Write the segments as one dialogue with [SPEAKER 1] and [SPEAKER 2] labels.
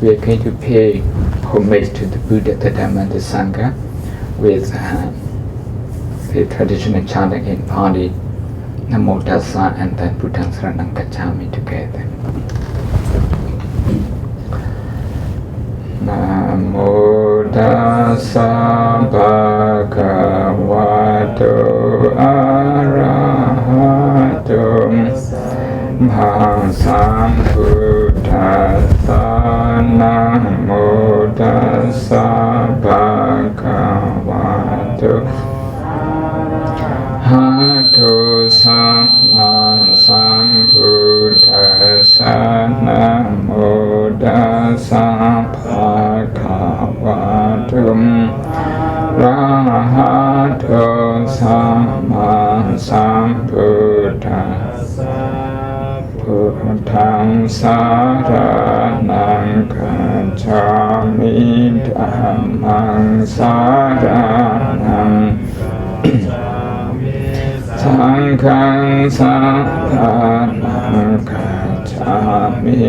[SPEAKER 1] we are going to pay homage to the Buddha, the Dhamma, and the Sangha with the traditional chanting in Pali, Namo Tassa, and then Buddhaṃ Saranam Gacchāmi together. Namo Tassa Bhagavato Arahato Sambuddhassa. Namo Tassa Bhagavato Arahato Sambuddhassa. Namo Tassa Bhagavato Arahato Sambuddhassa. Buddhaṃ saranam gacchāmi, Dhammaṃ saranam gacchāmi, Sanghaṃ saranam gacchāmi,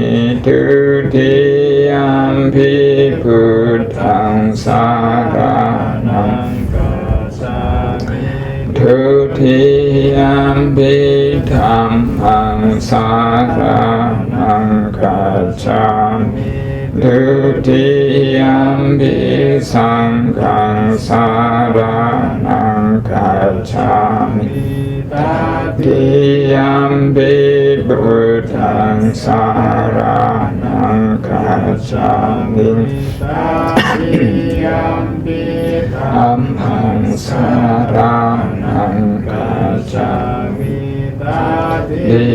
[SPEAKER 1] Dutiyampi Buddhaṃ saranam gacchāmi, Dutiyampi Dhammaṃ saranam gacchāmi, Dutiyampi Sanghaṃ saranam gacchāmi, Tatiyampi Buddhaṃ saranam gacchāmi, Tatiyampi Dhammaṃ saranam gacchāmi, Tatiyampi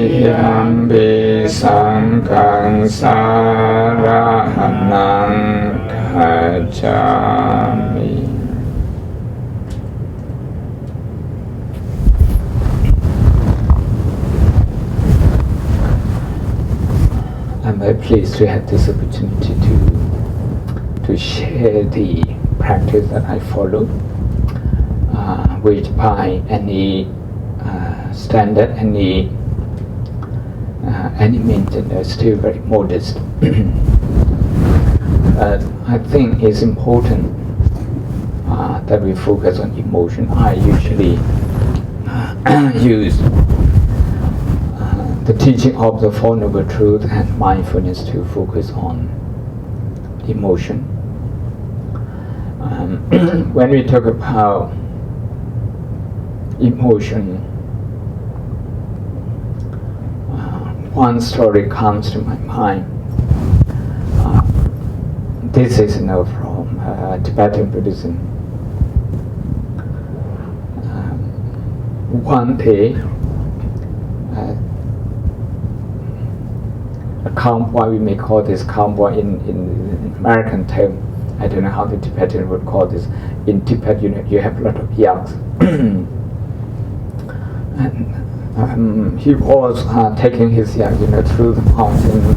[SPEAKER 1] Sanghaṃ saranam gacchāmi. I'm very pleased to have this opportunity to share the practice that I follow, which by any standard, any means, is still very modest. I think it's important that we focus on emotion. I usually use the teaching of the Four Noble Truths and mindfulness to focus on emotion. When we talk about emotion, one story comes to my mind. This is from Tibetan Buddhism. One day, a cowboy, we may call this cowboy in American term, I don't know how the Tibetan would call this. In Tibet, you have a lot of yaks. And he was taking his yak through the mountain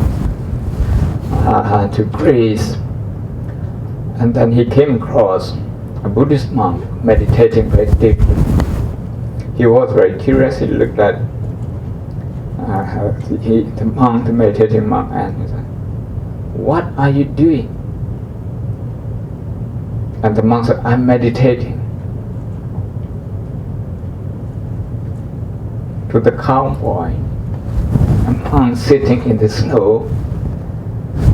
[SPEAKER 1] to graze. And then he came across a Buddhist monk meditating very deeply. He was very curious. He looked at the monk, the meditating monk, and he said, "What are you doing?" And the monk said, "I'm meditating." To the cowboy, a monk sitting in the snow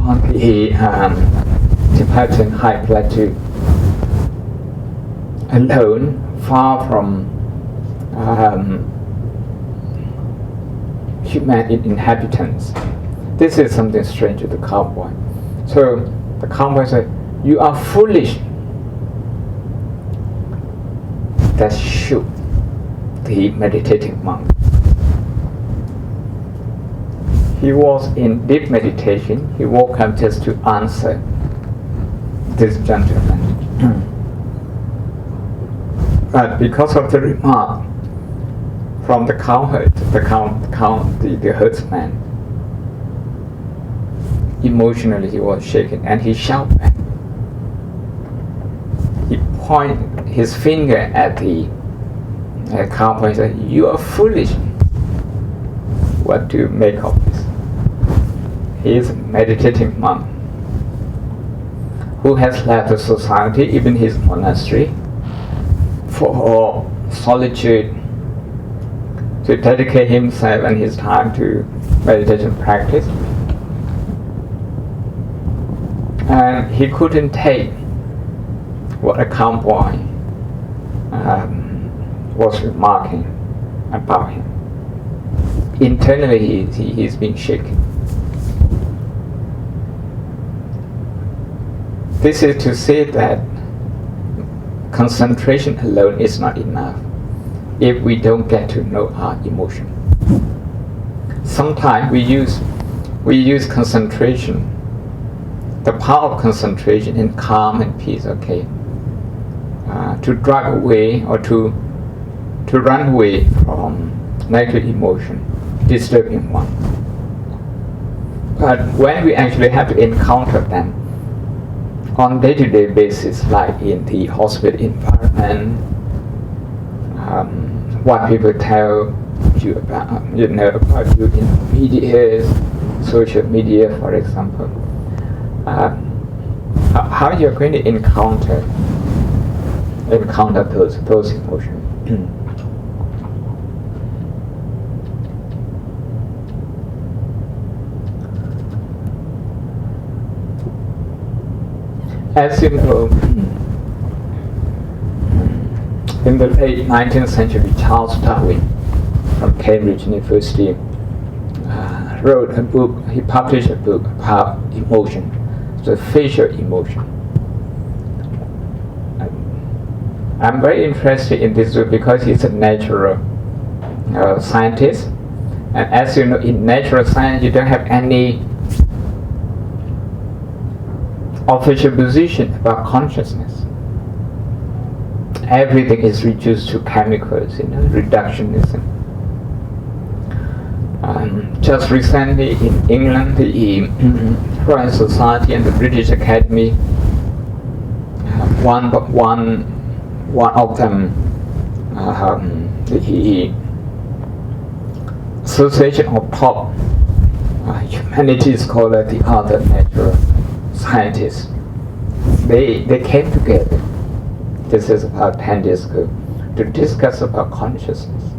[SPEAKER 1] on the Tibetan high plateau, alone, far from human inhabitants. This is something strange to the cowboy. So the cowboy said, "You are foolish." That shook the meditating monk. He was in deep meditation. He woke up just to answer this gentleman. But because of the remark from the cowherd, the herdsman, emotionally he was shaken, and he shouted back. He pointed his finger at the cowboy and said, "You are foolish." What to make of this? He is a meditating monk. who has left the society, even his monastery, for solitude, to dedicate himself and his time to meditation practice. And he couldn't take what a cowboy was remarking about him. Internally, he's being shaken. This is to say that concentration alone is not enough if we don't get to know our emotion. Sometimes we use concentration, the power of concentration in calm and peace, to drive away or to run away from negative emotion, disturbing one. But when we actually have to encounter them on day-to-day basis, like in the hospital environment, what people tell you about you in media, social media, for example, how you're going to encounter those emotions. As you know, in the late 19th century, Charles Darwin from Cambridge University wrote a book. He published a book about emotion, the facial emotion. I'm very interested in this book because he's a natural scientist, and as you know, in natural science, you don't have any official position about consciousness. Everything is reduced to chemicals, reductionism. Just recently in England, the Royal Society and the British Academy, one of them, the Association of Top Humanities Scholars, the other natural scientists, they came together, this is about 10 years ago, to discuss about consciousness.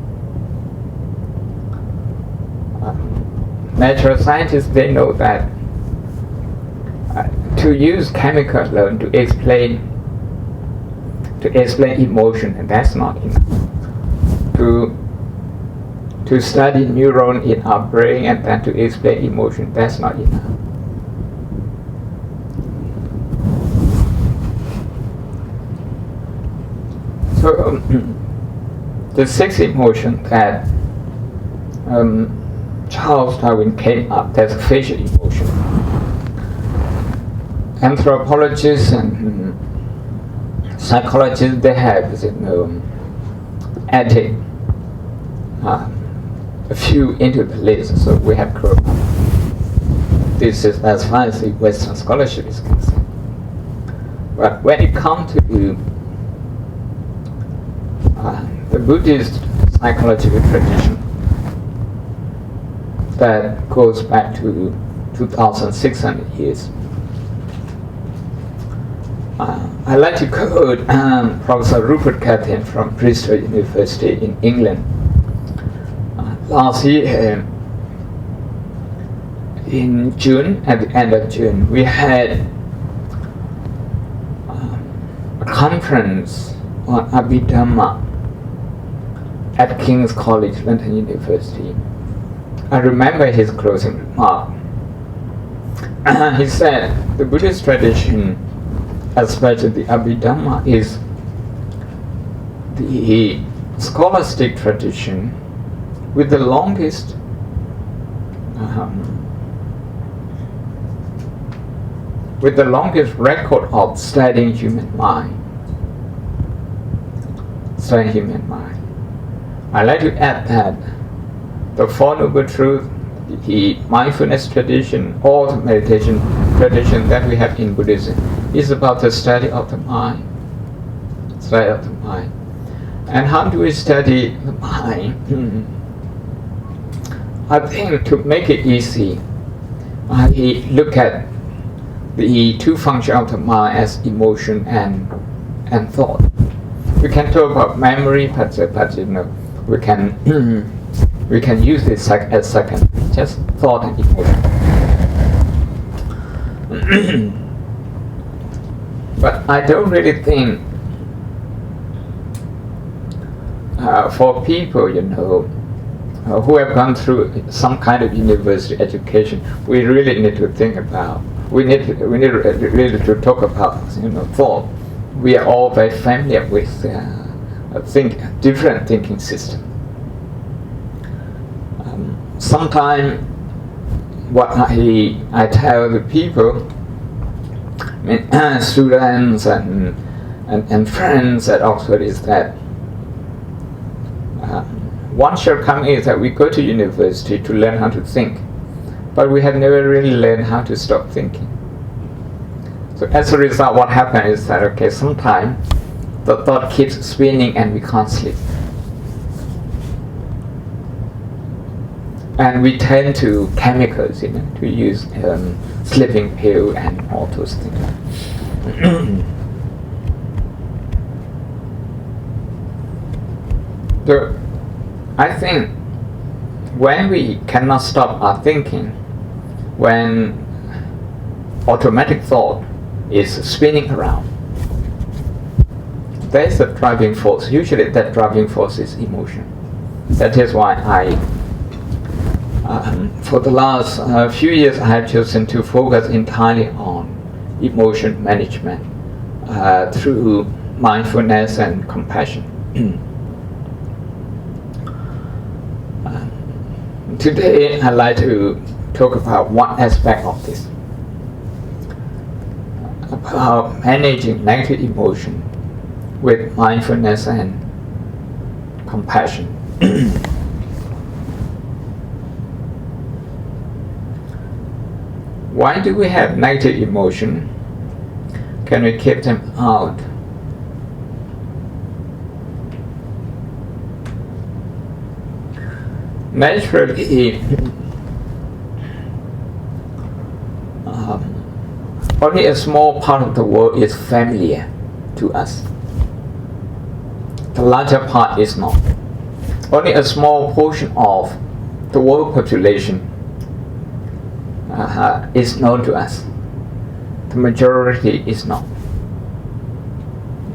[SPEAKER 1] Natural scientists, they know that to use chemical alone to explain emotion, and that's not enough. To study neuron in our brain and then to explain emotion, that's not enough. So the sixth emotion that Charles Darwin came up, that's facial emotion. Anthropologists and psychologists, they have added a few into the list, so we have grown up. This is as far as the Western scholarship is concerned. But when it comes to the Buddhist psychological tradition that goes back to 2,600 years, I like to quote Professor Rupert Cathy from Bristol University in England. Last year, in June, at the end of June, we had a conference on Abhidhamma at King's College, London University. I remember his closing remark. He said, the Buddhist tradition, especially the Abhidhamma, is the scholastic tradition with the longest record of studying human mind. I like to add that the Four Noble Truths, the mindfulness tradition, all the meditation tradition that we have in Buddhism is about the study of the mind. And how do we study the mind? I think to make it easy, I look at the two functions of the mind as emotion and thought. We can talk about memory, but you know, we can we can use this as second, just thought and emotion. But I don't really think for people, you know, who have gone through some kind of university education, we really need to think about. We need really to talk about, you know, thought. We are all very familiar with different thinking system. Sometimes what I tell the people, students and friends at Oxford, is that one shortcoming is that we go to university to learn how to think, but we have never really learned how to stop thinking. So as a result, what happens is that, okay, sometimes the thought keeps spinning and we can't sleep. And we tend to chemicals, you know, to use sleeping pill and all those things. So I think when we cannot stop our thinking, when automatic thought is spinning around, there is a driving force. Usually that driving force is emotion. That is why for the last few years, I have chosen to focus entirely on emotion management through mindfulness and compassion. Today, I'd like to talk about one aspect of this, about managing negative emotion with mindfulness and compassion. Why do we have negative emotion? Can we keep them out? Naturally, only a small part of the world is familiar to us. The larger part is not. Only a small portion of the world population is known to us. The majority is not.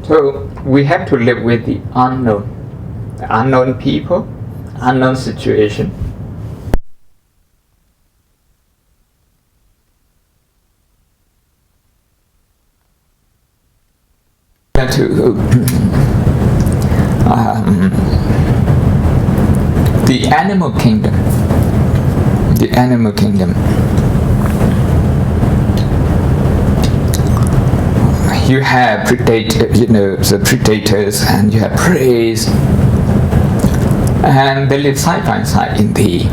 [SPEAKER 1] So we have to live with the unknown people, unknown situation. The animal kingdom. The animal kingdom. You have the predators, and you have prey, and they live side by side in the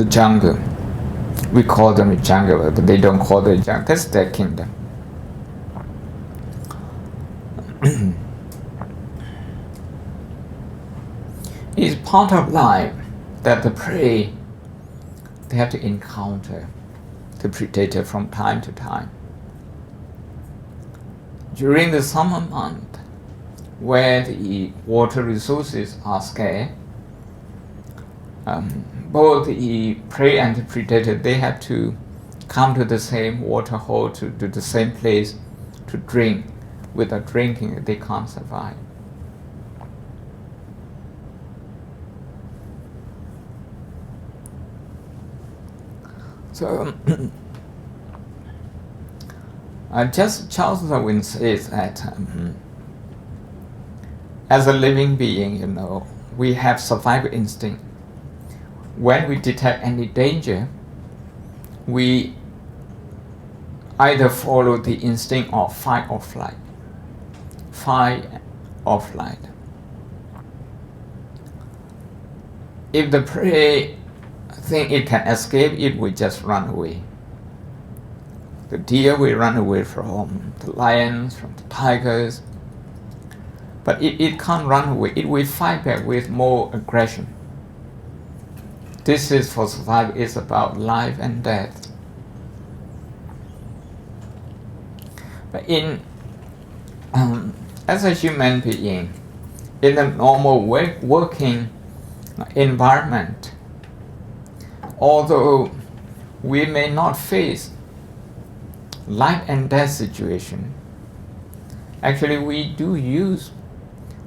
[SPEAKER 1] jungle. We call them a jungle, but they don't call it a jungle. That's their kingdom. It's part of life that the prey, they have to encounter the predator from time to time. During the summer month, where the water resources are scarce, both the prey and the predator, they have to come to the same water hole, to the same place to drink. Without drinking, they can't survive. So, just Charles Darwin says that as a living being, you know, we have survival instinct. When we detect any danger, we either follow the instinct of fight or flight. Fight or flight. If the prey think it can escape, it will just run away. The deer will run away from the lions, from the tigers. But it can't run away. It will fight back with more aggression. This is for survival, is about life and death. But as a human being, in a normal working environment, although we may not face life and death situation, actually we do use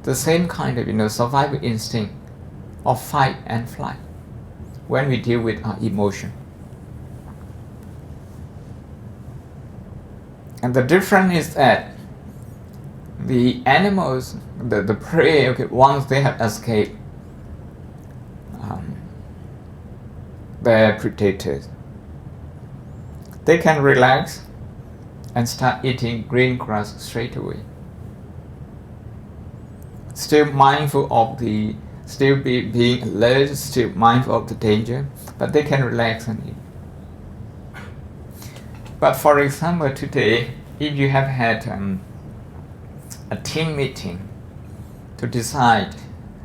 [SPEAKER 1] the same kind of survival instinct of fight and flight when we deal with our emotion. And the difference is that the animals, the prey, once they have escaped their predators, they can relax and start eating green grass straight away. Still mindful of being alert, still mindful of the danger, but they can relax and eat. But for example, today, if you have had a team meeting to decide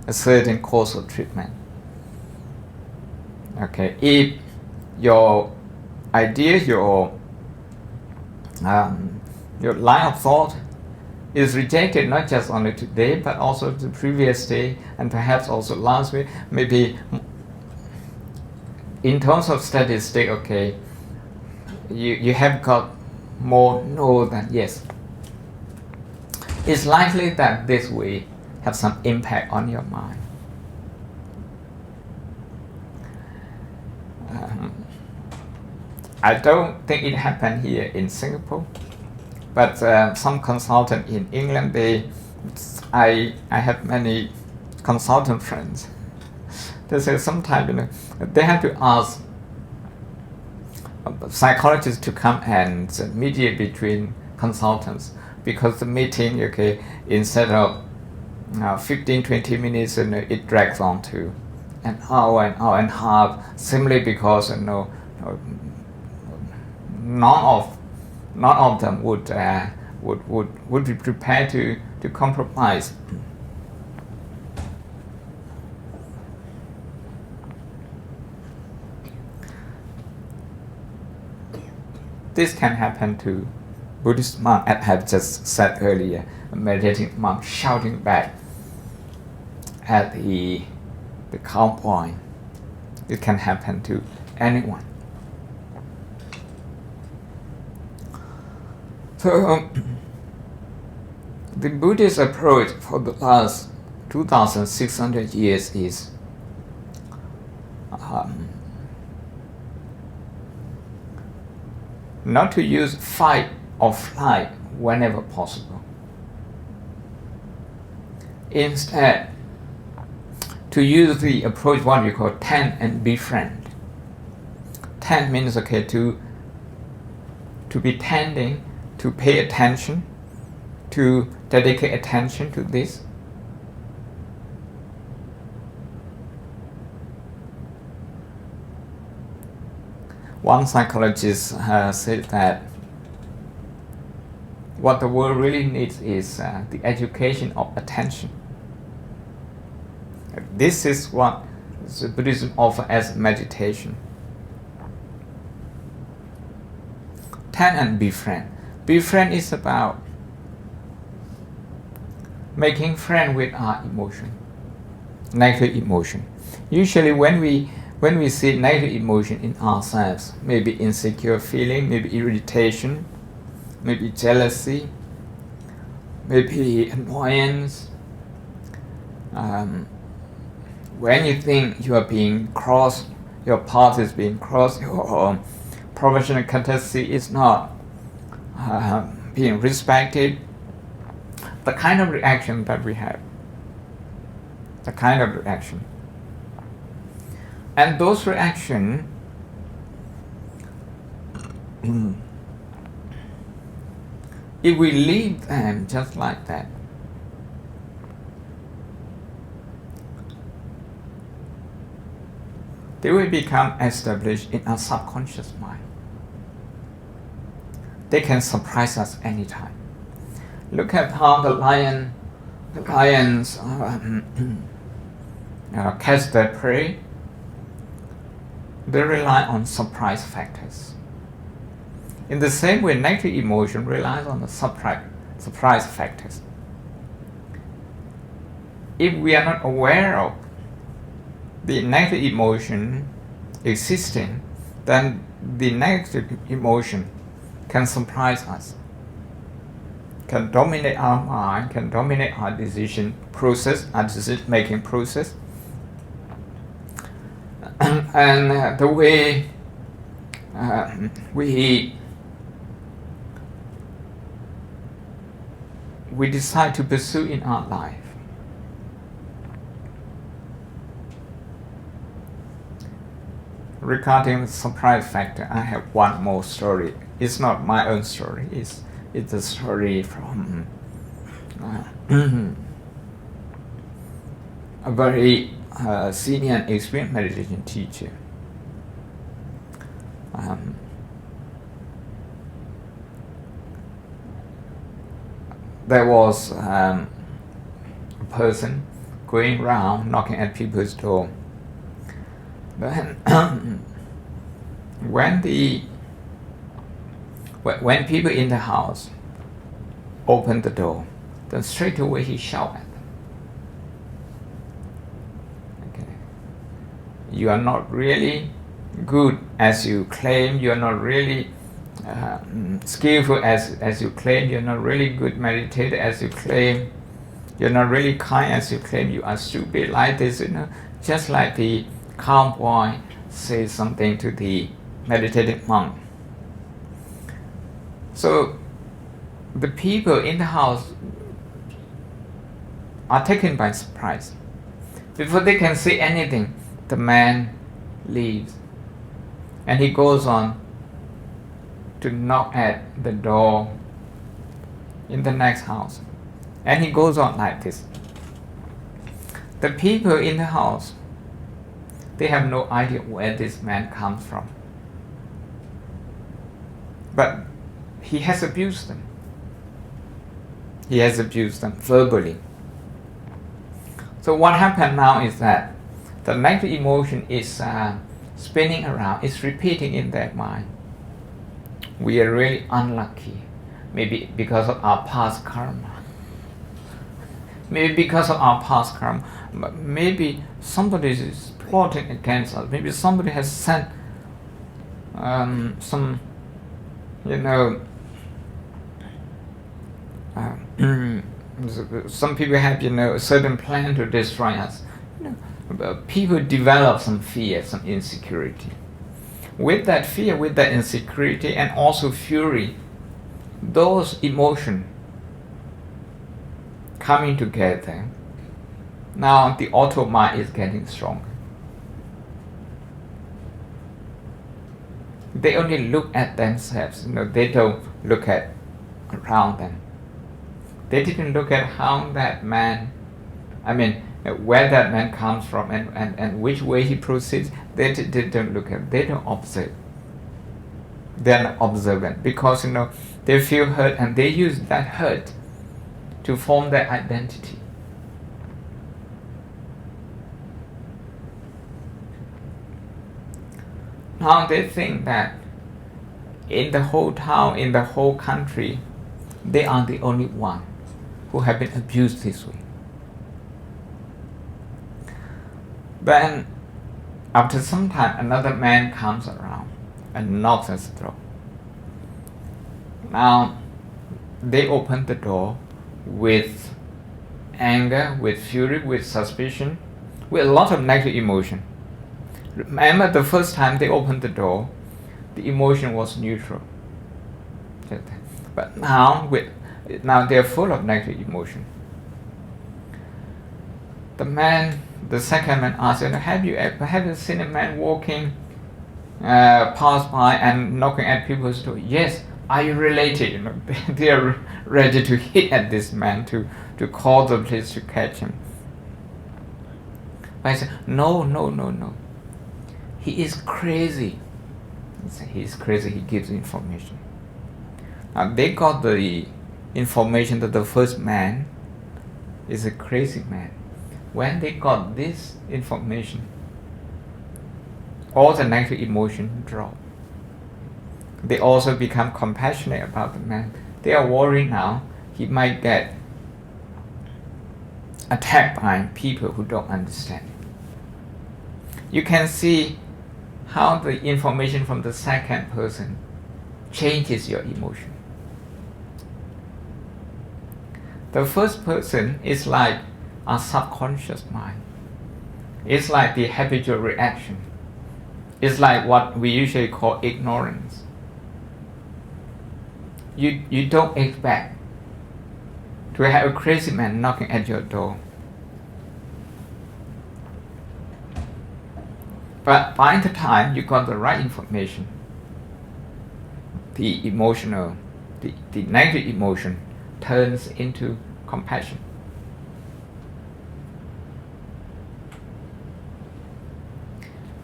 [SPEAKER 1] a certain course of treatment, if your idea, your line of thought is rejected not just only today, but also the previous day, and perhaps also last week, maybe in terms of statistics, you have got more no than yes. It's likely that this will have some impact on your mind. I don't think it happened here in Singapore, but some consultant in England, I have many consultant friends. They say sometimes they have to ask psychologists to come and mediate between consultants, because the meeting, instead of 15-20 minutes, it drags on to an hour and a half, simply because none of them would be prepared to compromise. This can happen to Buddhist monk, as I have just said earlier, a meditating monk shouting back at the calm point. It can happen to anyone. So the Buddhist approach for the last 2,600 years is not to use fight or flight whenever possible. Instead, to use the approach what we call tend and befriend. Tend means to be tending, to pay attention, to dedicate attention to this. One psychologist said that what the world really needs is the education of attention. This is what Buddhism offers as meditation. Tend and befriend. Befriend is about making friend with our emotion, negative emotion. Usually when we see negative emotion in ourselves, maybe insecure feeling, maybe irritation, maybe jealousy, maybe annoyance, when you think you are being crossed, your path is being crossed, your professional courtesy is not being respected, the kind of reaction that we have, and those reactions if we leave them just like that, they will become established in our subconscious mind. They can surprise us anytime. Look at how the lions catch their prey. they rely on surprise factors. In the same way, negative emotion relies on the surprise factors. If we are not aware of the negative emotion existing, then the negative emotion can surprise us, can dominate our mind, can dominate our decision process, our decision-making process. And the way we decide to pursue in our life. Regarding the surprise factor, I have one more story. It's not my own story. It's a story from a very senior and experienced meditation teacher. There was a person going around knocking at people's door. Then when people in the house opened the door, then straight away he shouted at them. Okay. You are not really good as you claim, you are not really skillful as you claim, you're not really good meditator as you claim, you're not really kind as you claim, you are stupid like this, just like the cowboy says something to the meditative monk. So the people in the house are taken by surprise. Before they can say anything, the man leaves and he goes on to knock at the door in the next house, and he goes on like this. The people in the house, they have no idea where this man comes from, but he has abused them. He has abused them verbally. So what happened now is that the negative emotion is spinning around, it's repeating in their mind. We are really unlucky, maybe because of our past karma. Maybe because of our past karma. Maybe somebody is plotting against us. Maybe somebody has sent some, some people have, a certain plan to destroy us. People develop some fear, some insecurity. With that fear, with that insecurity, and also fury, those emotions coming together, now the auto mind is getting stronger. They only look at themselves, they don't look at around them. They didn't look at how that man, where that man comes from and which way he proceeds. They don't look at, they don't observe. They're not observant because they feel hurt and they use that hurt to form their identity. Now they think that in the whole town, in the whole country, they are the only one who have been abused this way. Then, after some time, another man comes around and knocks at the door. Now, they open the door with anger, with fury, with suspicion, with a lot of negative emotion. Remember, the first time they opened the door, the emotion was neutral. But now they're full of negative emotion. The second man asked, have you seen a man walking past by and knocking at people's door? Yes. Are you related? They are ready to hit at this man, to call the police to catch him. But I said, no. He is crazy. He's crazy, he gives information. Now they got the information that the first man is a crazy man. When they got this information, all the negative emotion drop. They also become compassionate about the man. They are worried now he might get attacked by people who don't understand. You can see how the information from the second person changes your emotion. The first person is like a subconscious mind. It's like the habitual reaction. It's like what we usually call ignorance. You don't expect to have a crazy man knocking at your door. But by the time you got the right information, the negative emotion turns into compassion.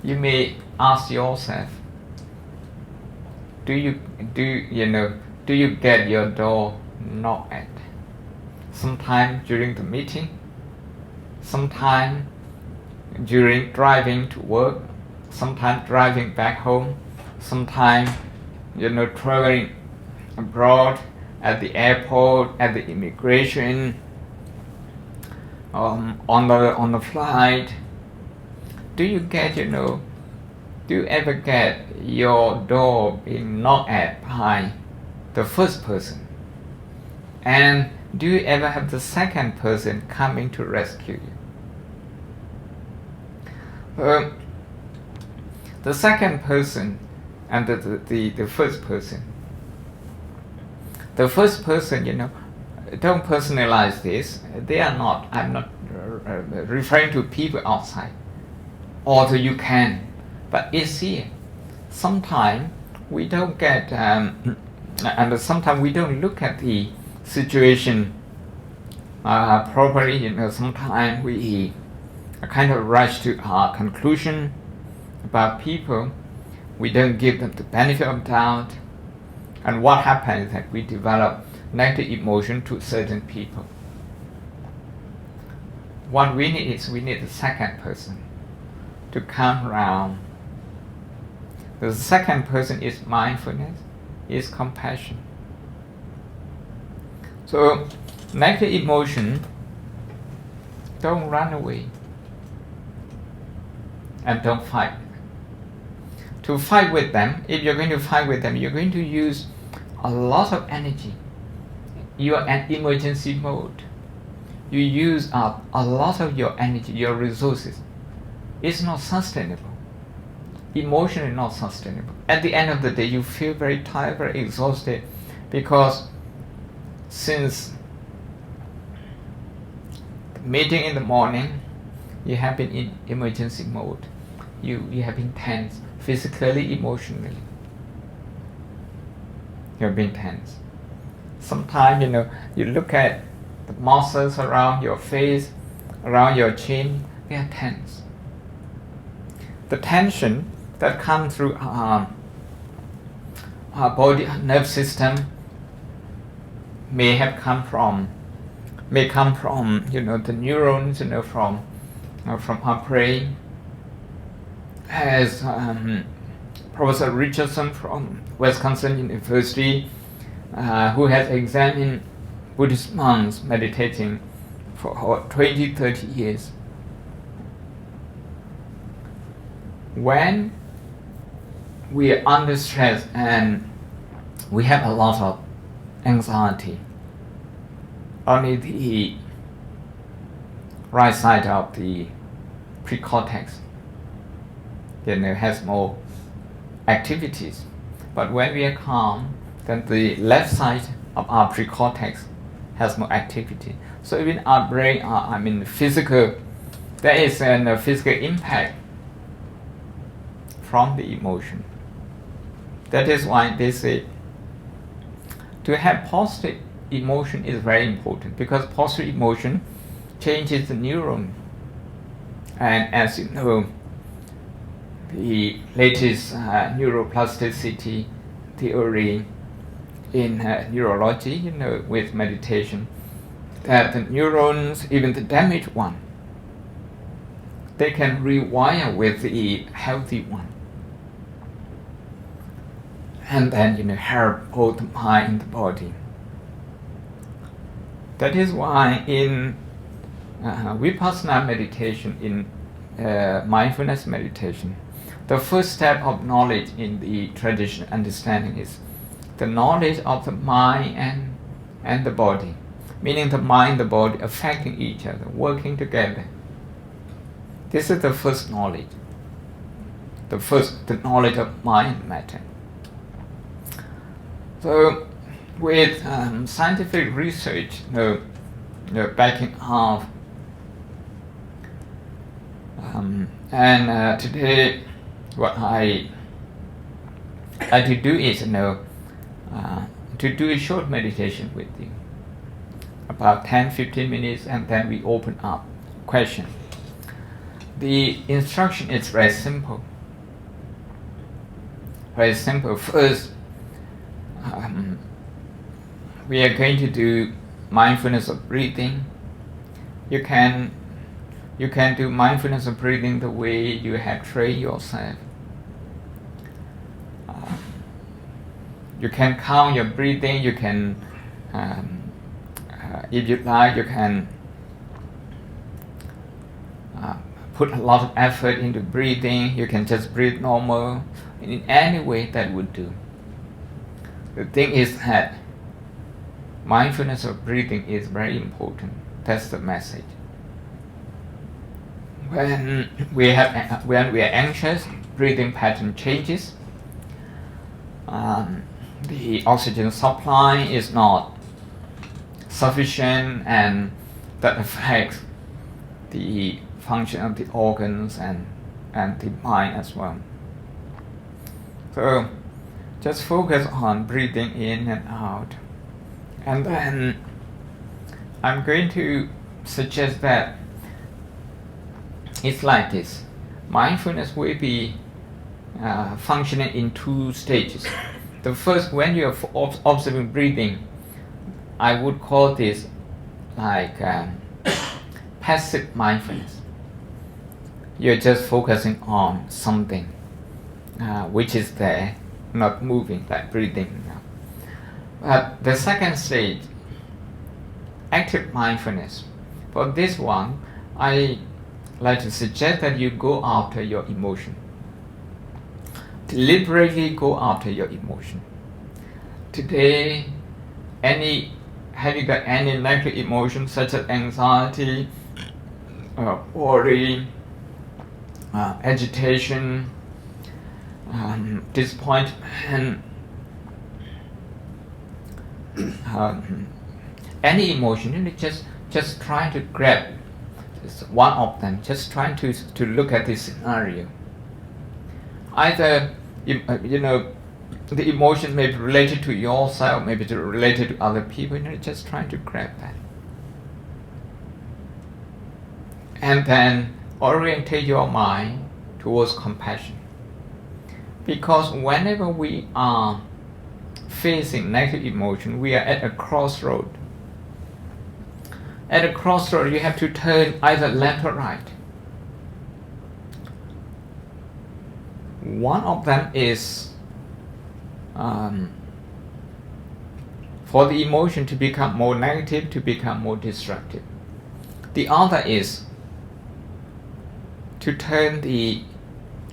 [SPEAKER 1] You may ask yourself, do you get your door knocked at? Sometime during the meeting, sometime during driving to work, sometime driving back home, sometime traveling abroad, at the airport, at the immigration, on the flight. Do you ever get your door being knocked at by the first person? And do you ever have the second person coming to rescue you? The second person and the first person. The first person, don't personalize this. I'm not referring to people outside. Although you can, but it's here. Sometimes we don't get, and sometimes we don't look at the situation properly. Sometimes we kind of rush to our conclusion about people. We don't give them the benefit of doubt, and what happens is that we develop negative emotion to certain people. What we need is the second person to come around. The second person is mindfulness, is compassion. So negative emotion, don't run away and don't fight. To fight with them, if you're going to fight with them, you're going to use a lot of energy. You are in emergency mode. You use up a lot of your energy, your resources. It's not sustainable. Emotionally not sustainable. At the end of the day, you feel very tired, very exhausted, because since the meeting in the morning, you have been in emergency mode. You have been tense, physically, emotionally. You have been tense. Sometimes, you look at the muscles around your face, around your chin, they are tense. The tension that comes through our body, nerve system may come from the neurons, from our brain. As Professor Richardson from Wisconsin University, who has examined Buddhist monks meditating for 20-30 years. When we are under stress and we have a lot of anxiety, only the right side of the precortex has more activities. But when we are calm, then the left side of our precortex has more activity. So even our brain, there is a physical impact from the emotion. That is why they say to have positive emotion is very important, because positive emotion changes the neuron. And as you know, the latest neuroplasticity theory in neurology, with meditation, that the neurons, even the damaged one, they can rewire with the healthy one. and then help both the mind and the body. That is why in Vipassana meditation, in mindfulness meditation, the first step of knowledge in the traditional understanding is the knowledge of the mind and the body, meaning the mind and the body affecting each other, working together. This is the first knowledge, the knowledge of mind matter. So with scientific research backing up, and today what I like to do is to do a short meditation with you, about 10-15 minutes, and then we open up question. The instruction is very simple. Very simple. First, we are going to do mindfulness of breathing. You can do mindfulness of breathing the way you have trained yourself. You can count your breathing. You can, if you like, you can put a lot of effort into breathing. You can just breathe normal. In any way that would do. The thing is that mindfulness of breathing is very important. That's the message. When we are anxious, breathing pattern changes. The oxygen supply is not sufficient, and that affects the function of the organs and the mind as well. So just focus on breathing in and out. And then I'm going to suggest that it's like this. Mindfulness will be functioning in two stages. The first, when you're observing breathing, I would call this like passive mindfulness. You're just focusing on something which is there, not moving, like breathing. But the second stage, active mindfulness. For this one, I like to suggest that you go after your emotion. Deliberately go after your emotion. Today, have you got any negative emotions such as anxiety, worry, agitation, disappointment, any emotion? Just try to grab one of them. Just trying to look at this scenario. Either the emotion may be related to yourself, maybe related to other people. Just trying to grab that, and then orientate your mind towards compassion. Because whenever we are facing negative emotion, we are at a crossroad. At a crossroad, you have to turn either left or right. One of them is for the emotion to become more negative, to become more destructive. The other is to turn the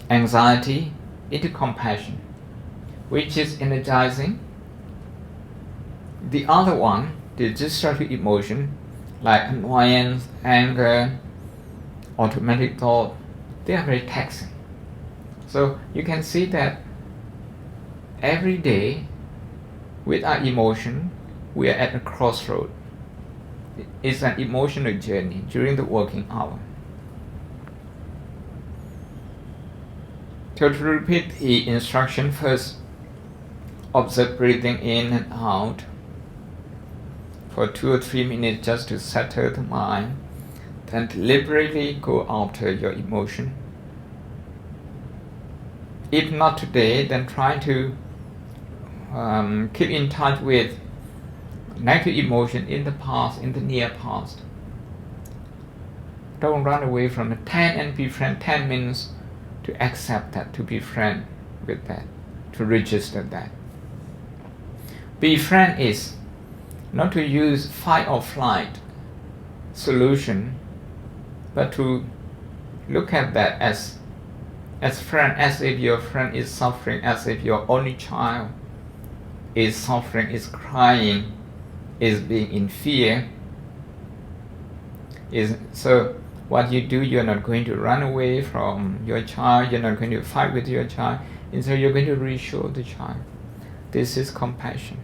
[SPEAKER 1] anxiety into compassion, which is energizing. The other one, the destructive emotion, like annoyance, anger, automatic thought, they are very taxing. So you can see that every day with our emotion, we are at a crossroad. It's an emotional journey during the working hour. So to repeat the instruction, first, observe breathing in and out for 2 or 3 minutes just to settle the mind. Then deliberately go after your emotion. If not today, then try to keep in touch with negative emotion in the past, in the near past. Don't run away from it. 10 and be friend. 10 means to accept that, to be friend with that, to register that. befriend is not to use fight or flight solution, but to look at that as friend, as if your friend is suffering, as if your only child is suffering, is crying, is being in fear. So what you do, you're not going to run away from your child, you're not going to fight with your child, instead you're going to reassure the child. This is compassion.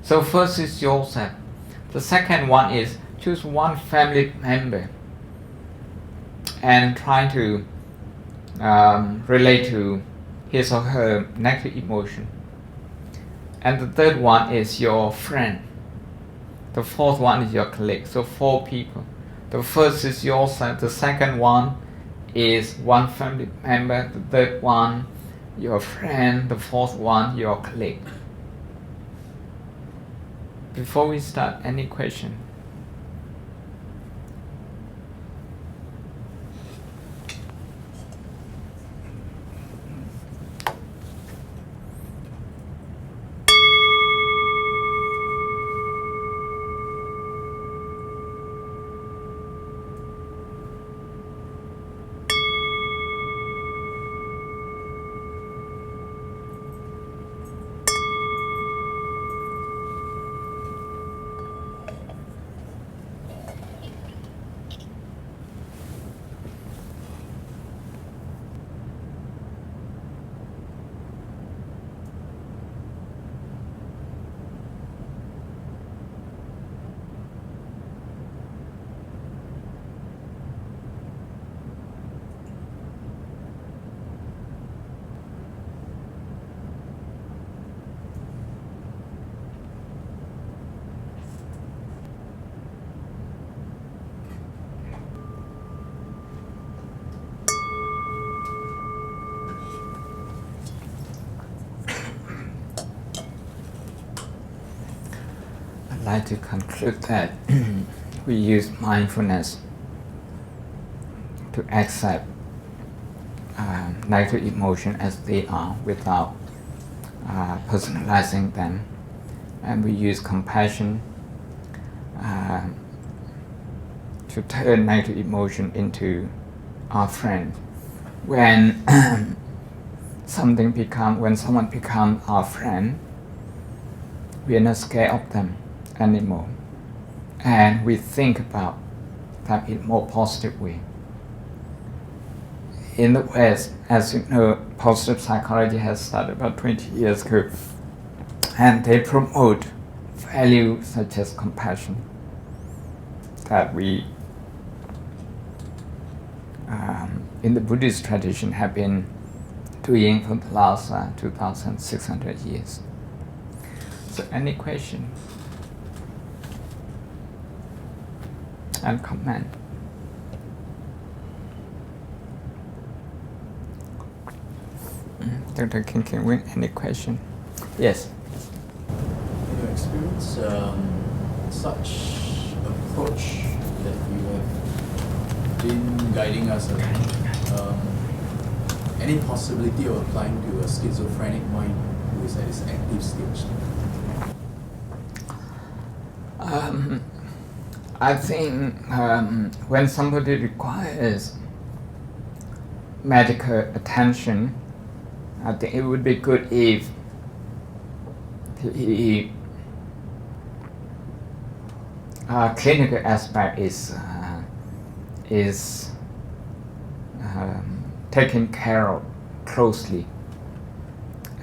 [SPEAKER 1] So first is yourself. The second one is choose one family member and try to relate to his or her negative emotion. And the third one is your friend. The fourth one is your colleague. So 4 people. The first is yourself. The second one is one family member. The third one, your friend. The fourth one, your colleague. Before we start, any question? I'd like to conclude that we use mindfulness to accept negative emotion as they are without personalizing them, and we use compassion to turn negative emotion into our friend. When someone becomes our friend, we are not scared of them anymore, and we think about them in a more positive way. In the West, as you know, positive psychology has started about 20 years ago, and they promote values such as compassion that we in the Buddhist tradition have been doing for the last 2,600 years. So any question and comment? Dr. King, any question? Yes.
[SPEAKER 2] In your experience, such approach that you have been guiding us around, any possibility of applying to a schizophrenic mind who is at its active stage?
[SPEAKER 1] I think when somebody requires medical attention, I think it would be good if the clinical aspect is taken care of closely,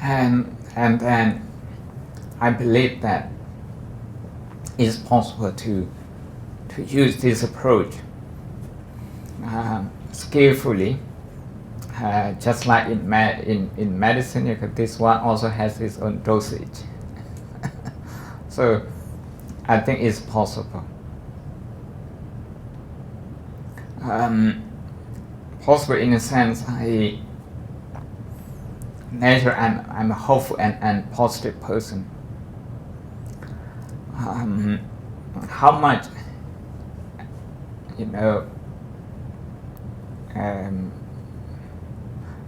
[SPEAKER 1] and then I believe that it's possible to use this approach skillfully. Just like in medicine, this one also has its own dosage. So I think it's possible. Possible in a sense, I'm a hopeful and positive person. How much, I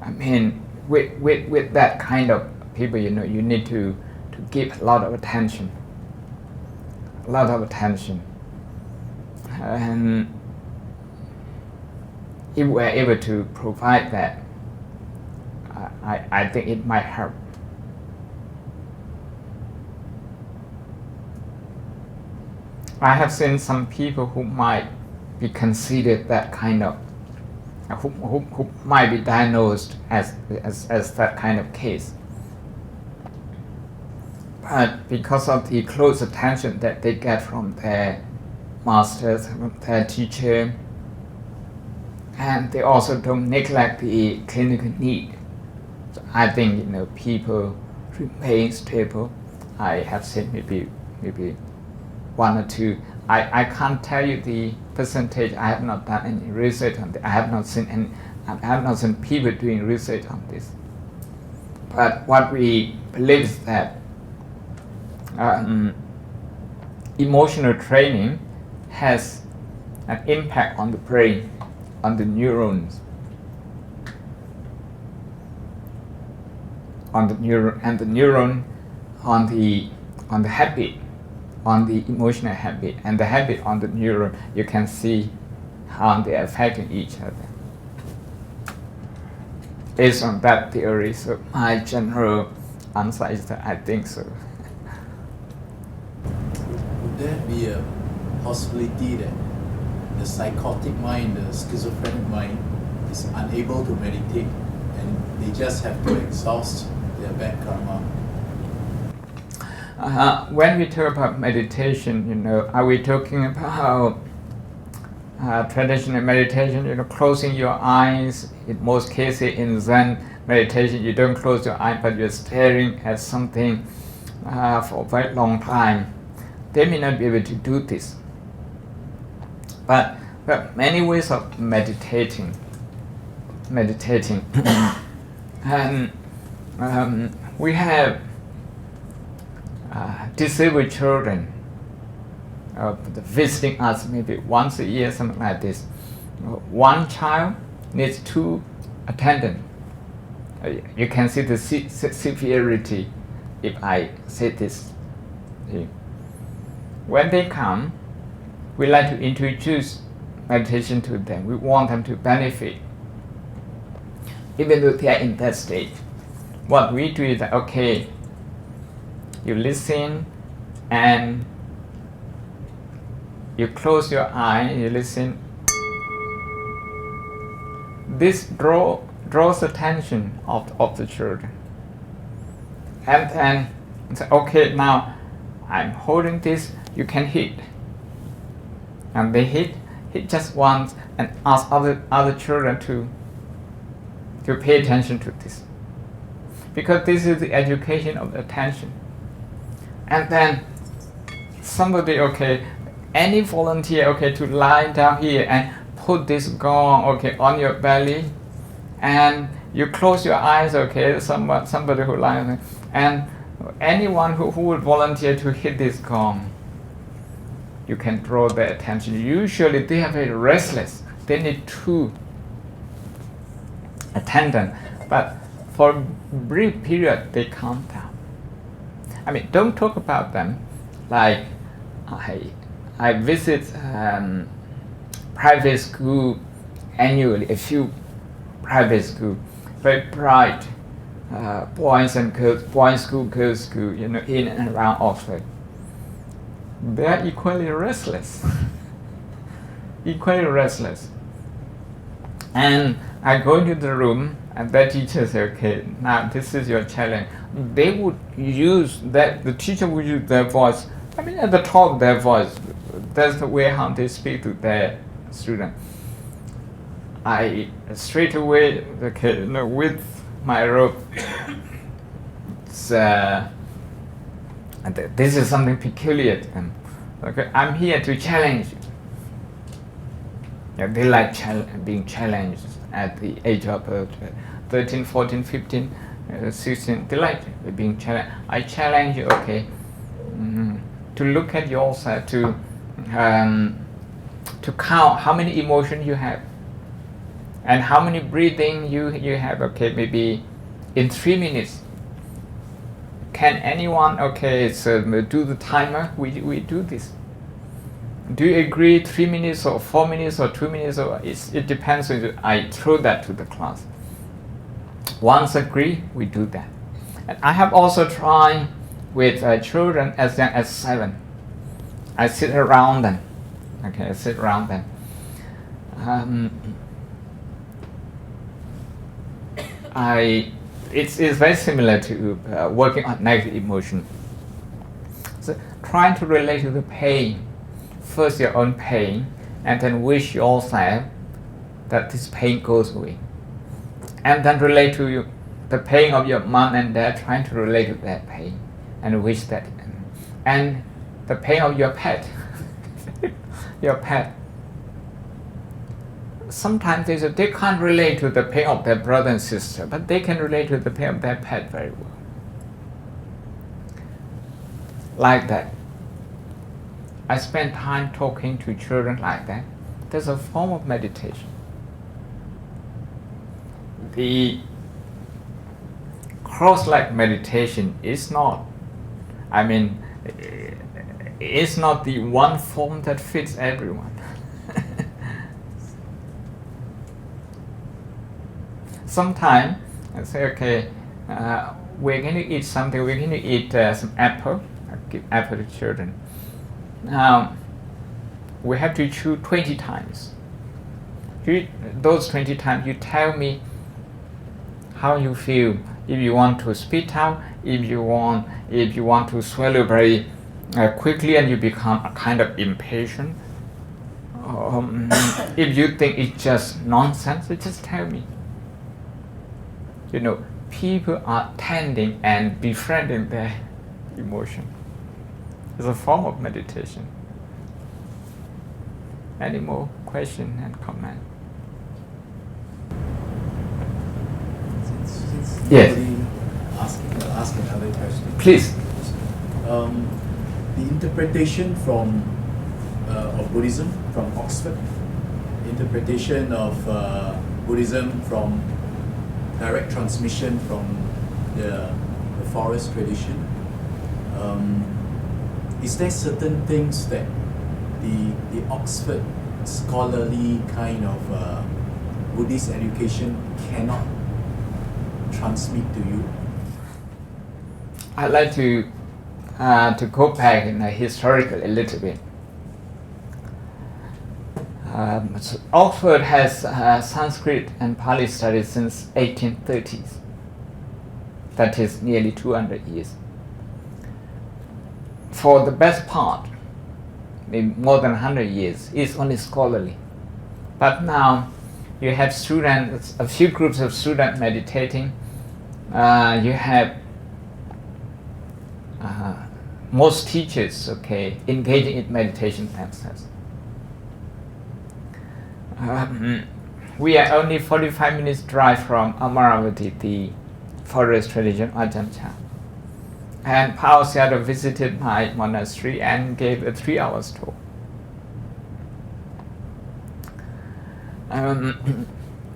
[SPEAKER 1] mean, with that kind of people, you need to give a lot of attention. And if we're able to provide that, I think it might help. I have seen some people who might be considered that kind of, who might be diagnosed as that kind of case. But because of the close attention that they get from their masters, from their teacher, and they also don't neglect the clinical need. So I think people remain stable. I have seen maybe one or two. I can't tell you the percentage. I have not done any research on this. I have not seen people doing research on this. But what we believe is that emotional training has an impact on the brain, on the neurons, and the neuron on the habit, on the emotional habit, and the habit on the neuron. You can see how they are affecting each other. Based on that theory, so my general answer is that I think so.
[SPEAKER 2] Would there be a possibility that the psychotic mind, the schizophrenic mind, is unable to meditate and they just have to exhaust their bad karma?
[SPEAKER 1] When we talk about meditation, are we talking about traditional meditation, closing your eyes? In most cases in Zen meditation, you don't close your eyes, but you're staring at something for a very long time. They may not be able to do this. But many ways of meditating. And we have disabled children visiting us maybe once a year, something like this. One child needs 2 attendants. You can see the severity if I say this. When they come, we like to introduce meditation to them. We want them to benefit. Even though they are in that state, what we do is that, okay, you listen and you close your eye, you listen. This draws attention of the children. And then say, okay, now I'm holding this, you can hit. And they hit just once and ask other children to pay attention to this. Because this is the education of attention. And then somebody, okay, any volunteer, okay, to lie down here and put this gong, okay, on your belly, and you close your eyes, okay, somebody who lies, and anyone who would volunteer to hit this gong, you can draw their attention. Usually they are very restless. They need 2 attendants, but for a brief period they calm down. I mean, don't talk about them. Like I visit private school annually, a few private schools, very bright boys and girls, boys school, girls school, in and around Oxford. They are equally restless. And I go into the room and the teacher says, okay, now this is your challenge. They would use that, the teacher would use their voice, I mean at the top of their voice. That's the way how they speak to their student. I straight away, okay, with my rope, and this is something peculiar to them. Okay, I'm here to challenge you. Yeah, they like being challenged at the age of 13, 14, 15, 16. They like being challenged. I challenge you, okay, to look at yourself, to count how many emotions you have and how many breathing you have. Okay, maybe in 3 minutes. can anyone, okay, so do the timer? We do this. Do you agree 3 minutes or 4 minutes or 2 minutes? Or it depends. I throw that to the class. Once agree, we do that. And I have also tried with children as young as 7. I sit around them. Okay, I sit around them. It's very similar to working on negative emotion. So trying to relate to the pain. First your own pain, and then wish yourself that this pain goes away. And then relate to the pain of your mom and dad, trying to relate to that pain and wish that. And the pain of your pet. Your pet. Sometimes they can't relate to the pain of their brother and sister, but they can relate to the pain of their pet very well. Like that. I spend time talking to children like that. There's a form of meditation. The cross-like meditation is not, it's not the one form that fits everyone. Sometimes I say, okay, we're going to eat something. We're going to eat some apple. I give apple to children. Now, we have to chew 20 times. Those 20 times, you tell me how you feel. If you want to spit out, if you want to swallow very quickly and you become a kind of impatient. If you think it's just nonsense, you just tell me. People are tending and befriending their emotion. It's a form of meditation. Any more question and comment? Yes.
[SPEAKER 2] Ask another question.
[SPEAKER 1] Please.
[SPEAKER 2] The interpretation of Buddhism from Oxford, interpretation of Buddhism from direct transmission from the forest tradition. Is there certain things that the Oxford scholarly kind of Buddhist education cannot transmit to you?
[SPEAKER 1] I'd like to go back in historical a little bit. So Oxford has Sanskrit and Pali studies since 1830s. That is nearly 200 years. For the best part, maybe more than 100 years, it's only scholarly. But now you have students, a few groups of students meditating. You have most teachers, engaging in meditation themselves. We are only 45 minutes drive from Amaravati, the forest religion Ajahn. And Sayadaw visited my monastery and gave a 3 hours talk.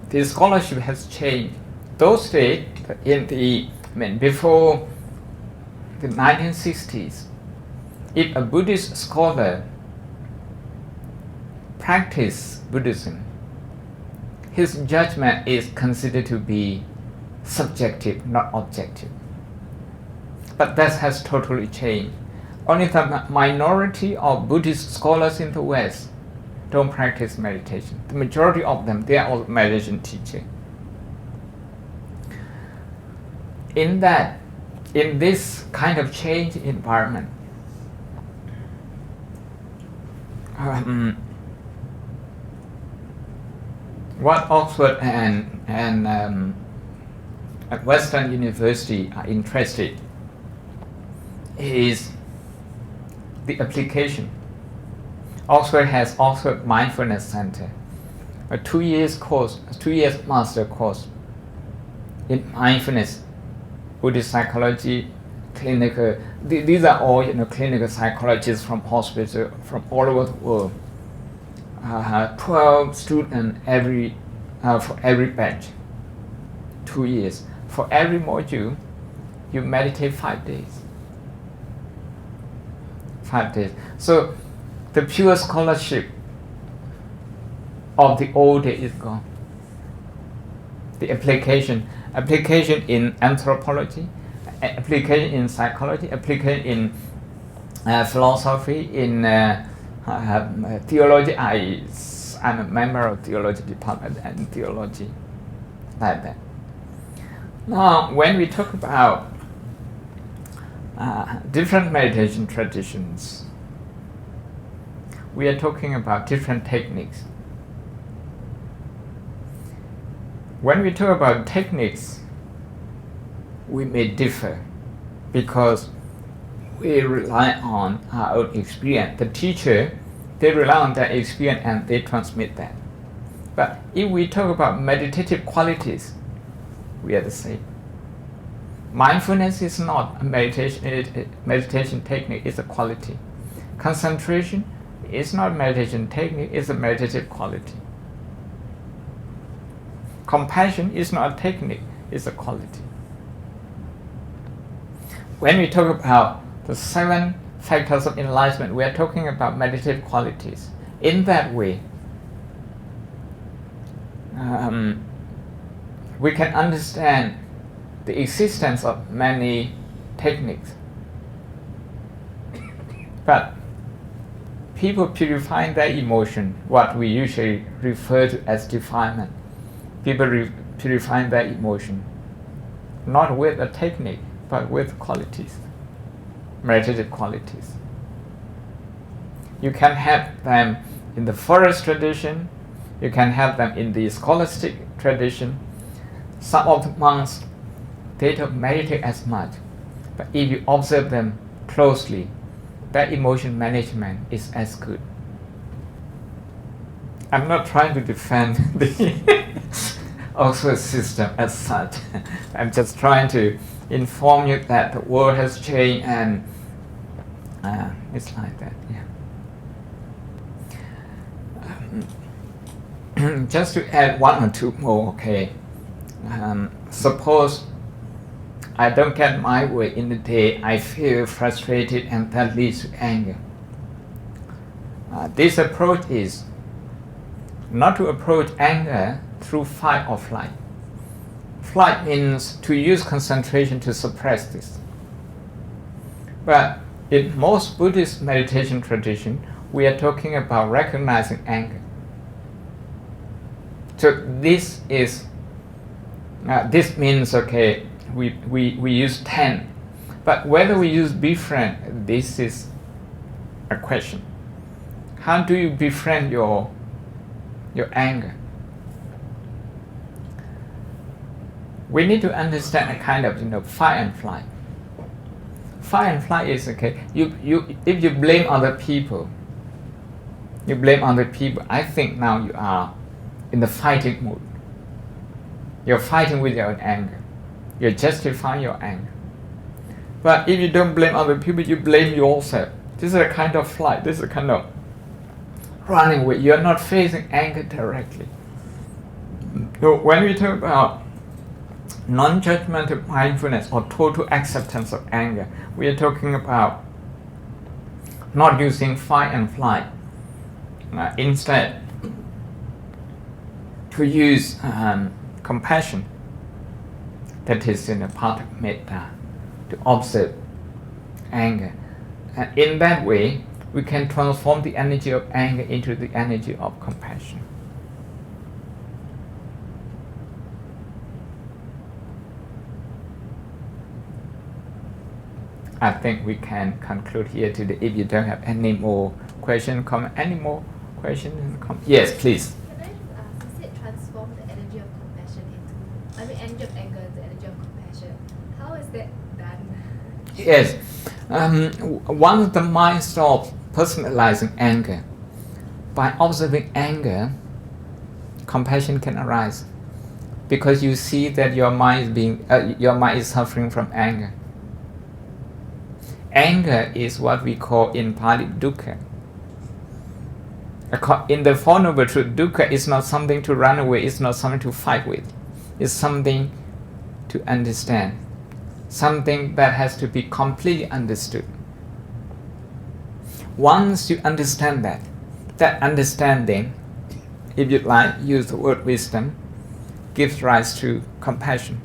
[SPEAKER 1] The scholarship has changed. Those days, before the 1960s, if a Buddhist scholar practiced Buddhism, his judgment is considered to be subjective, not objective. But that has totally changed. Only the minority of Buddhist scholars in the West don't practice meditation. The majority of them, they are all meditation teachers. In this kind of change environment, what Oxford and Western University are interested is the application. Oxford has Oxford Mindfulness Center, a 2 years course, a 2 years master course in mindfulness, Buddhist psychology, clinical. These are all clinical psychologists from hospitals from all over the world. 12 students for every batch, 2 years. For every module, you meditate 5 days. 5 days. So the pure scholarship of the old day is gone. The application in anthropology, application in psychology, application in philosophy, in theology. I'm a member of theology department and theology, like that. Now, when we talk about different meditation traditions, we are talking about different techniques. When we talk about techniques, we may differ because we rely on our own experience. The teacher, they rely on their experience and they transmit that. But if we talk about meditative qualities, we are the same. Mindfulness is not a meditation technique, it's a quality. Concentration is not a meditation technique, it's a meditative quality. Compassion is not a technique, it's a quality. When we talk about the 7 factors of enlightenment, we are talking about meditative qualities. In that way, we can understand the existence of many techniques. But people purifying their emotion, what we usually refer to as defilement. People purifying their emotion, not with a technique, but with qualities, meditative qualities. You can have them in the forest tradition, you can have them in the scholastic tradition. Some of the monks, they don't meditate as much, but if you observe them closely, their emotion management is as good. I'm not trying to defend the Oxford system as such. I'm just trying to inform you that the world has changed and it's like that, yeah. Just to add 1 or 2 more, okay. Suppose I don't get my way in the day, I feel frustrated and that leads to anger. This approach is not to approach anger through fight or flight. Flight means to use concentration to suppress this. But in most Buddhist meditation tradition, we are talking about recognizing anger. So this means, okay, we use 10. But whether we use befriend, this is a question. How do you befriend your anger? We need to understand a kind of fight and flight. Fight and flight is, okay, if you blame other people, I think now you are in the fighting mood. You're fighting with your own anger. You're justifying your anger. But if you don't blame other people, you blame yourself. This is a kind of flight. This is a kind of running away. You're not facing anger directly. So when we talk about non-judgmental mindfulness or total acceptance of anger, we are talking about not using fight and flight. Instead, to use compassion, that is in a part of metta, to observe anger. And in that way, we can transform the energy of anger into the energy of compassion. I think we can conclude here today. If you don't have any more questions, comment, any more questions? Yes, please.
[SPEAKER 3] Can I just ask, you said transform the energy of compassion into, energy of anger into energy of compassion. How is that done?
[SPEAKER 1] Yes. Once the mind stops personalizing anger, by observing anger, compassion can arise, because you see that your mind is suffering from anger. Anger is what we call in Pali dukkha. In the Four Noble Truths, dukkha is not something to run away, it's not something to fight with. It's something to understand. something that has to be completely understood. Once you understand that understanding, if you like, use the word wisdom, gives rise to compassion.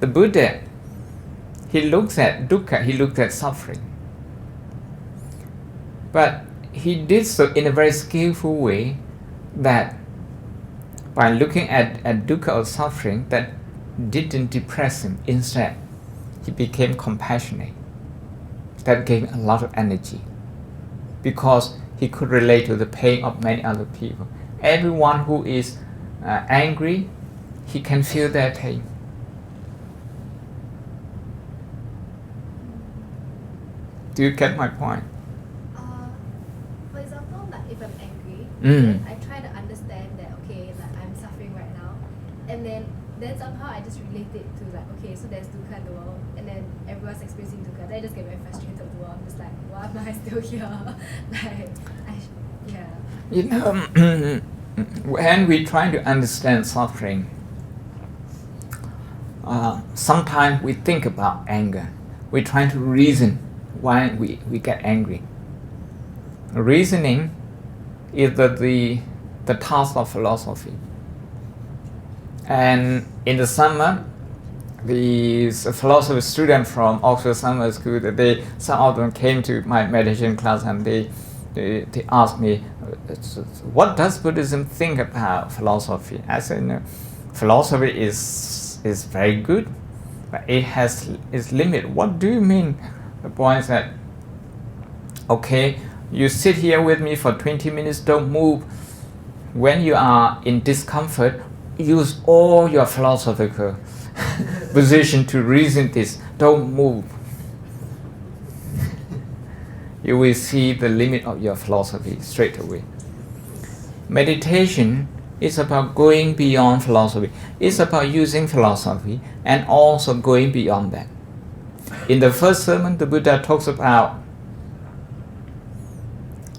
[SPEAKER 1] The Buddha, he looks at dukkha, he looked at suffering. But he did so in a very skillful way, that by looking at dukkha or suffering, that didn't depress him. Instead, he became compassionate. That gave him a lot of energy, because he could relate to the pain of many other people. Everyone who is angry, he can feel their pain. Do you get my point?
[SPEAKER 3] For example, like if I'm angry,
[SPEAKER 1] Mm.
[SPEAKER 3] then I try to understand that, okay, like I'm suffering right now, and then somehow I just relate it to like, okay, so there's dukkha in the world, and then everyone's experiencing dukkha. Then I just get very frustrated with the world. I'm just like, why am I still here? Like, yeah.
[SPEAKER 1] You know, when we try to understand suffering, sometimes we think about anger. We try to reason why we get angry. Reasoning is the task of philosophy. And in the summer, these philosophy students from Oxford Summer School, some of them came to my meditation class, and they asked me, what does Buddhism think about philosophy? I said, no, philosophy is very good, but it has its limit. What do you mean? The point is that, okay, you sit here with me for 20 minutes, don't move. When you are in discomfort, use all your philosophical position to reason this. Don't move. You will see the limit of your philosophy straight away. Meditation is about going beyond philosophy. It's about using philosophy and also going beyond that. In the first sermon, the Buddha talks about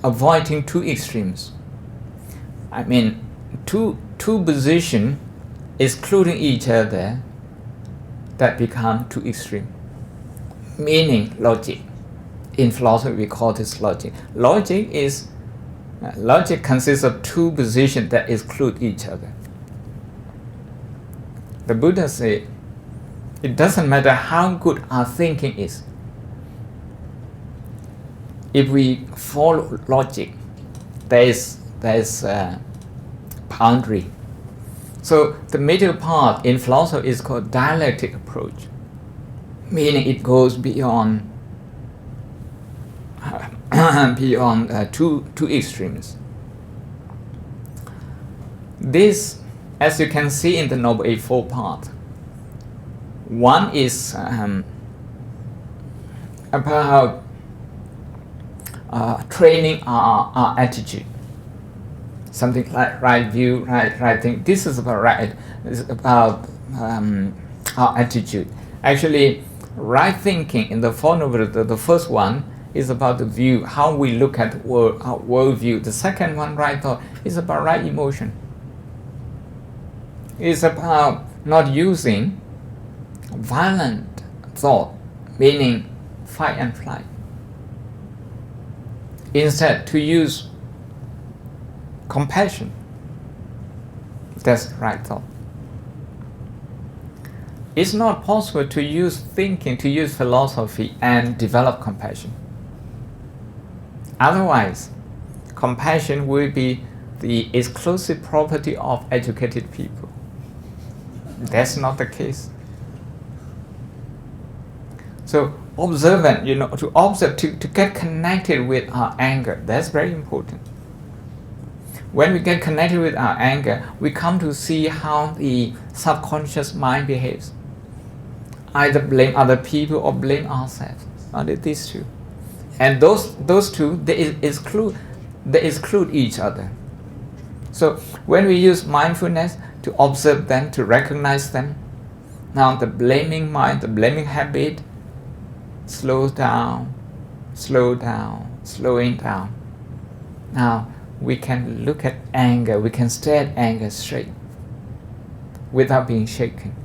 [SPEAKER 1] avoiding two extremes. I mean, two positions excluding each other that become too extreme. Meaning logic. In philosophy, we call this logic. Logic consists of two positions that exclude each other. The Buddha said, it doesn't matter how good our thinking is. If we follow logic, there is boundary. So the middle part in philosophy is called dialectic approach, meaning it goes beyond two extremes. This, as you can see in the Noble Eightfold Path, one is about training our attitude. Something like right view, right thing. This is about right. It's about our attitude. Actually, right thinking in the Four Noble, the first one is about the view, how we look at the world, our world view. The second one, right thought, is about right emotion. It's about not using violent thought, meaning fight and flight. Instead, to use compassion. That's right thought. It's not possible to use thinking, to use philosophy and develop compassion. Otherwise, compassion will be the exclusive property of educated people. That's not the case. So observant, to observe, to get connected with our anger, that's very important. When we get connected with our anger, we come to see how the subconscious mind behaves. Either blame other people or blame ourselves. Only these two. And those two, they exclude each other. So when we use mindfulness to observe them, to recognize them, now the blaming mind, the blaming habit, slowing down. Now we can look at anger, we can stare at anger straight without being shaken.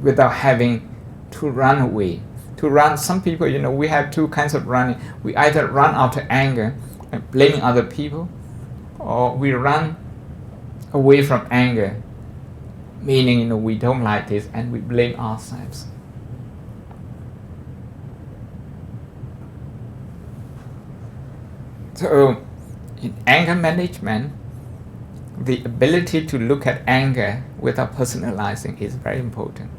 [SPEAKER 1] without having to run away. To run, some people, we have two kinds of running. We either run out of anger and blaming other people, or we run away from anger, meaning, we don't like this and we blame ourselves. So, in anger management, the ability to look at anger without personalizing is very important.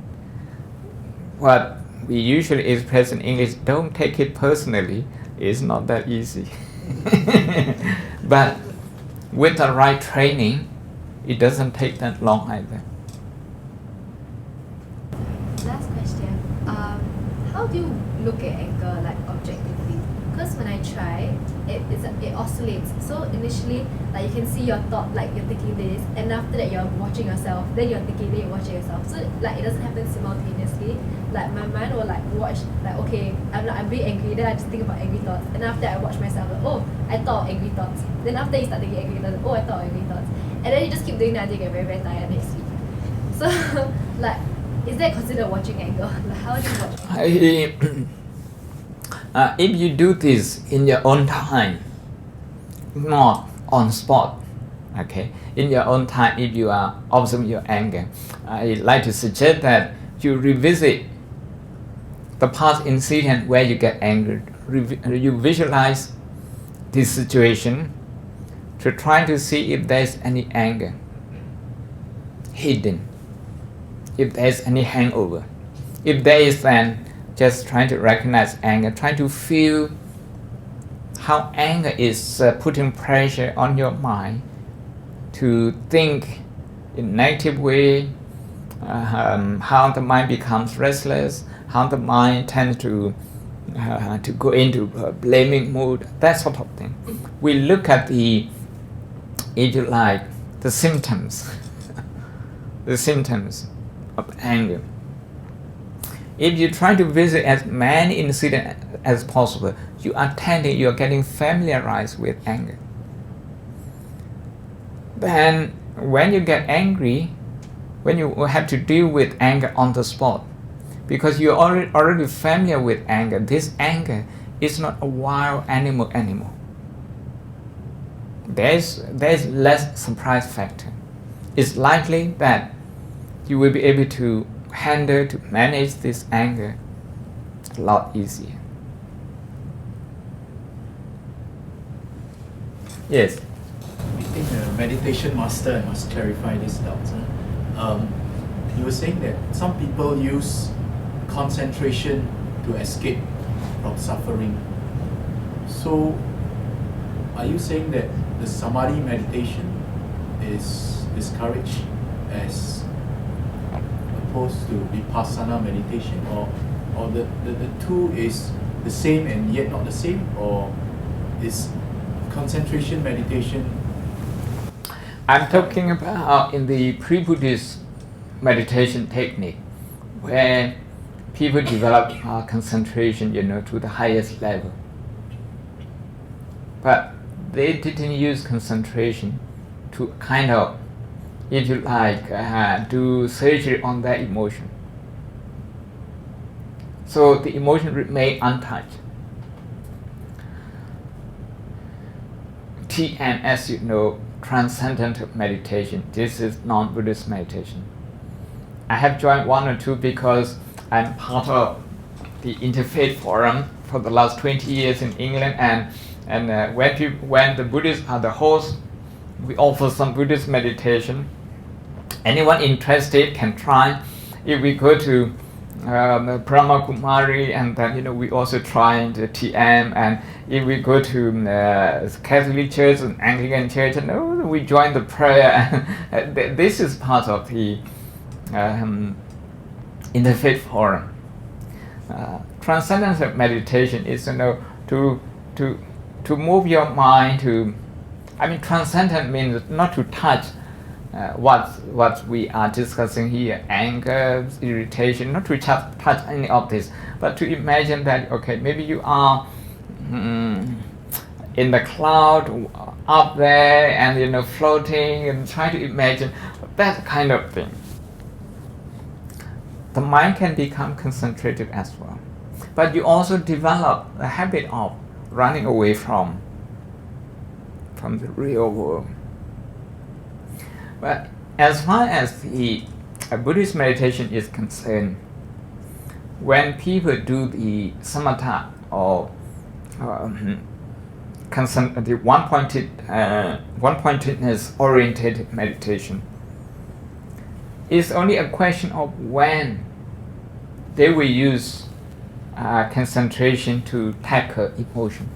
[SPEAKER 1] What we usually express in English, don't take it personally, is not that easy. But with the right training, it doesn't take that long either.
[SPEAKER 3] Last question. How do you look at anger like objectively? Because when I try, it oscillates. So initially, like you can see your thought, like you're thinking this, and after that you're watching yourself. Then you're thinking, then you're watching yourself. So like it doesn't happen simultaneously. Like my mind will like watch, like okay, I'm being angry. Then I just think about angry thoughts, and after that I watch myself. Like, oh, I thought angry thoughts. Then after you start thinking angry thoughts, oh, I thought angry thoughts, and then you just keep doing that until you get very very tired next week. So like, is that considered watching anger? Like how do you watch?
[SPEAKER 1] If you do this in your own time, not on spot, okay, in your own time, if you are observing your anger, I'd like to suggest that you revisit the past incident where you get angry. You visualize this situation to try to see if there's any anger hidden, if there's any hangover. If there is, then just trying to recognize anger, trying to feel how anger is putting pressure on your mind to think in a negative way, how the mind becomes restless, how the mind tends to go into blaming mood, that sort of thing. We look at the, if you like, the symptoms, the symptoms of anger. If you try to visit as many incidents as possible, you are getting familiarized with anger. Then when you get angry, when you have to deal with anger on the spot, because you're already familiar with anger, this anger is not a wild animal anymore. There's less surprise factor. It's likely that you will be able to to manage this anger a lot easier. Yes?
[SPEAKER 2] I think the meditation master, I must clarify this doubt. He was saying that some people use concentration to escape from suffering. So, are you saying that the samadhi meditation is discouraged as opposed to vipassana meditation, or the two is the same and yet not the same, or is concentration meditation?
[SPEAKER 1] I'm talking about in the pre-Buddhist meditation technique, where people develop concentration, to the highest level. But they didn't use concentration to kind of, if you like, do surgery on their emotion. So the emotion remain untouched. TM, as you know, transcendental meditation. This is non-Buddhist meditation. I have joined one or two because I'm part of the Interfaith Forum for the last 20 years in England, and when the Buddhists are the hosts, we offer some Buddhist meditation. Anyone interested can try. If we go to Brahma Kumari, and then we also try the TM, and if we go to Catholic Church and Anglican Church, and we join the prayer. This is part of the Interfaith Forum. Transcendental meditation is to move your mind to. Transcendent means not to touch what we are discussing here, anger, irritation, not to touch any of this, but to imagine that, okay, maybe you are in the cloud up there and floating, and try to imagine that kind of thing. the mind can become concentrated as well. But you also develop the habit of running away from the real world. But as far as the Buddhist meditation is concerned, when people do the samatha or the one-pointedness oriented meditation, it's only a question of when they will use concentration to tackle emotion.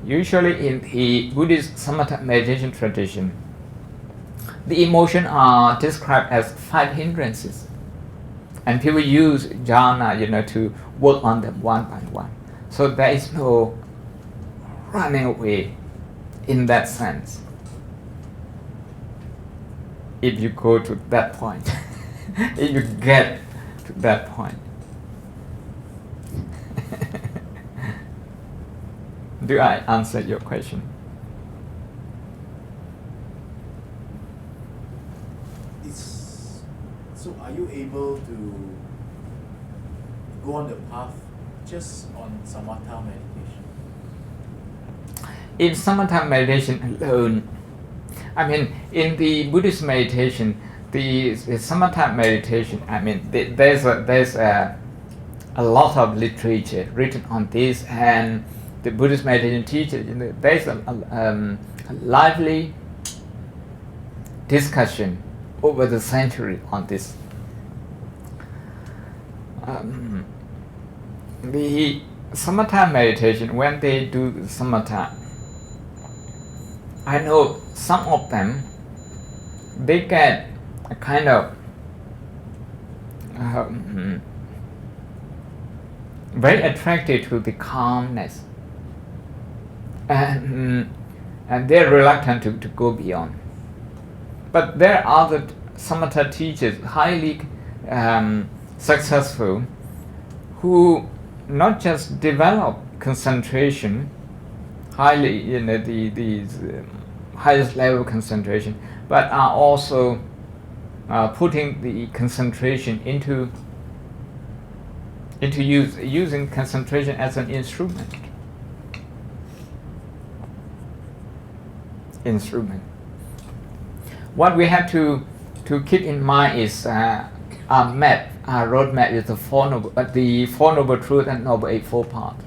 [SPEAKER 1] Usually in the Buddhist samatha meditation tradition, the emotions are described as 5 hindrances, and people use jhana, to work on them one by one. So there is no running away in that sense. If you go to that point, if you get to that point. Do I answer your question?
[SPEAKER 2] So are you able to go on the path just on samatha meditation?
[SPEAKER 1] In samatha meditation alone, in the Buddhist meditation, the samatha meditation, there's a lot of literature written on this, and the Buddhist meditation teaches, there's a lively discussion over the century on this. The samatha meditation, when they do samatha, I know some of them, they get a kind of very attracted to the calmness, and they're reluctant to go beyond. But there are other samatha teachers, highly successful, who not just develop concentration, highly, the highest level concentration, but are also putting the concentration into using concentration as an instrument. What we have to keep in mind is our roadmap is the Four Noble Truths and Noble Eightfold Path.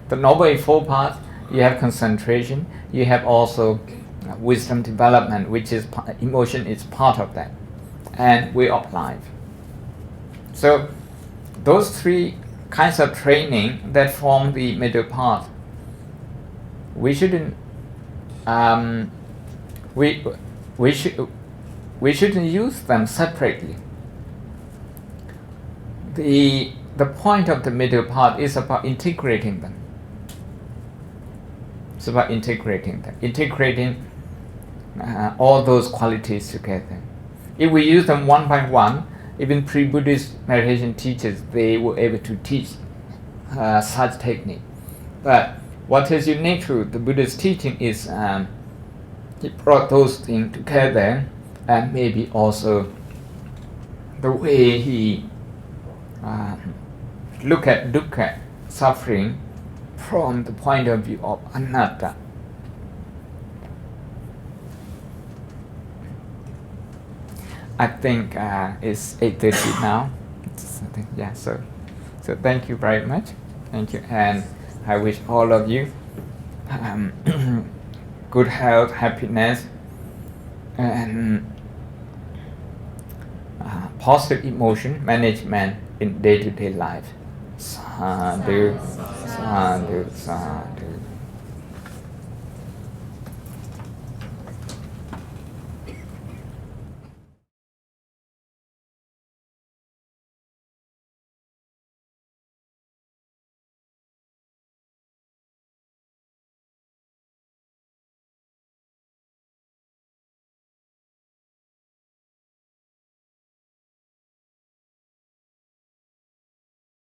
[SPEAKER 1] The Noble Eightfold Path, you have concentration, you have also wisdom development, which is emotion is part of that, and way of life. So those 3 kinds of training that form the middle path, we shouldn't we shouldn't use them separately. The point of the middle path is about integrating them. It's about integrating all those qualities together. If we use them one by one, even pre-Buddhist meditation teachers, they were able to teach such technique. But what is unique to the Buddhist teaching is he brought those things together, and maybe also the way he look at dukkha, suffering, from the point of view of anatta. I think it's 8:30 now. So thank you very much. Thank you, and I wish all of you good health, happiness, and positive emotion management in day-to-day life. Sadhu, sadhu, sadhu.